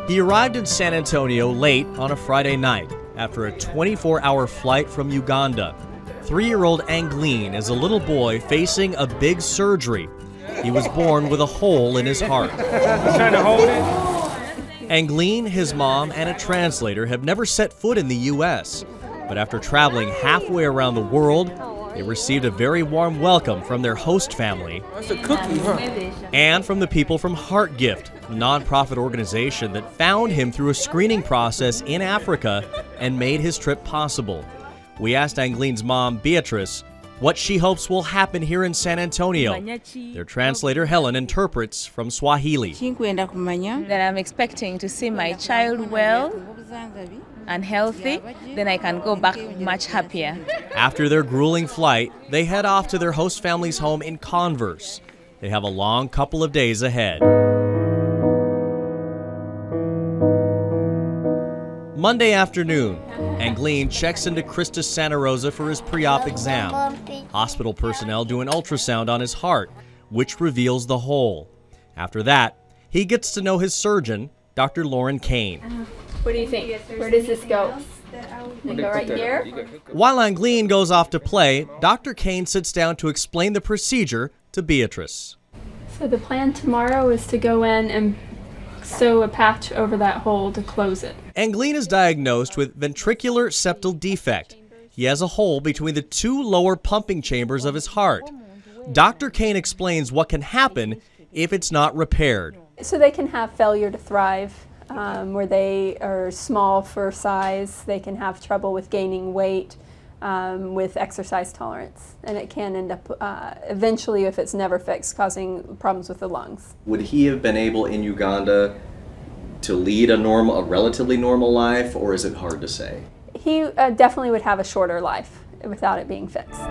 He arrived in San Antonio late on a Friday night after a 24-hour flight from Uganda. 3-year-old Angleen is a little boy facing a big surgery. He was born with a hole in his heart. Trying to hold it. Angleen, his mom, and a translator have never set foot in the U.S. But after traveling halfway around the world, they received a very warm welcome from their host family. That's a cookie, huh? And from the people from Heart Gift, a nonprofit organization that found him through a screening process in Africa and made his trip possible. We asked Angleen's mom, Beatrice, what she hopes will happen here in San Antonio. Their translator, Helen, interprets from Swahili. That I'm expecting to see my child well and healthy, then I can go back much happier. After their grueling flight, they head off to their host family's home in Converse. They have a long couple of days ahead. Monday afternoon, Angleen checks into Christus Santa Rosa for his pre-op exam. Hospital personnel do an ultrasound on his heart, which reveals the hole. After that, he gets to know his surgeon, Dr. Lauren Kane. What do you think? Where does this go? Does it go right here? While Angleen goes off to play, Dr. Kane sits down to explain the procedure to Beatrice. So the plan tomorrow is to go in and sew a patch over that hole to close it. Angleen is diagnosed with ventricular septal defect. He has a hole between the 2 lower pumping chambers of his heart. Dr. Kane explains what can happen if it's not repaired. So they can have failure to thrive, where they are small for size. They can have trouble with gaining weight, with exercise tolerance, and it can end up eventually, if it's never fixed, causing problems with the lungs. Would he have been able in Uganda to lead a relatively normal life, or is it hard to say? He definitely would have a shorter life without it being fixed.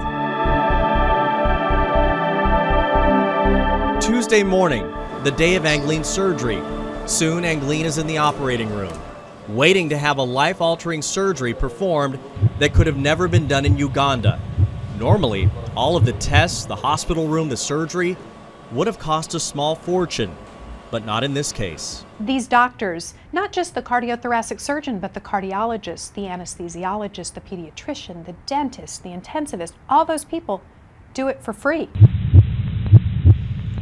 Tuesday morning, the day of Angleen's surgery. Soon, Angleen is in the operating room, waiting to have a life-altering surgery performed that could have never been done in Uganda. Normally, all of the tests, the hospital room, the surgery, would have cost a small fortune, but not in this case. These doctors, not just the cardiothoracic surgeon, but the cardiologist, the anesthesiologist, the pediatrician, the dentist, the intensivist, all those people do it for free.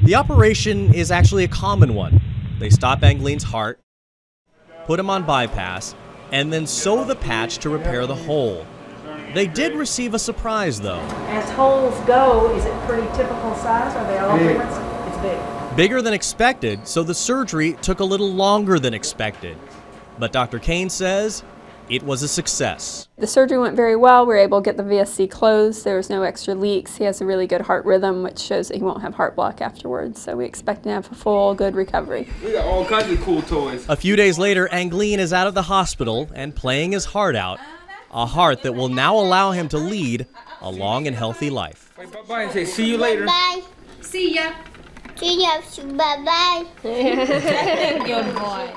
The operation is actually a common one. They stop Angleen's heart, put him on bypass, and then sew the patch to repair the hole. They did receive a surprise, though. As holes go, is it pretty typical size? Are they all different? It's big. Bigger than expected, so the surgery took a little longer than expected. But Dr. Kane says it was a success. The surgery went very well. We were able to get the VSC closed. There was no extra leaks. He has a really good heart rhythm, which shows that he won't have heart block afterwards. So we expect to have a full, good recovery. We got all kinds of cool toys. A few days later, Angleen is out of the hospital and playing his heart out. A heart that will now allow him to lead a long and healthy life. Bye-bye and say see you later. Bye. See ya. See ya. Bye-bye. Good boy.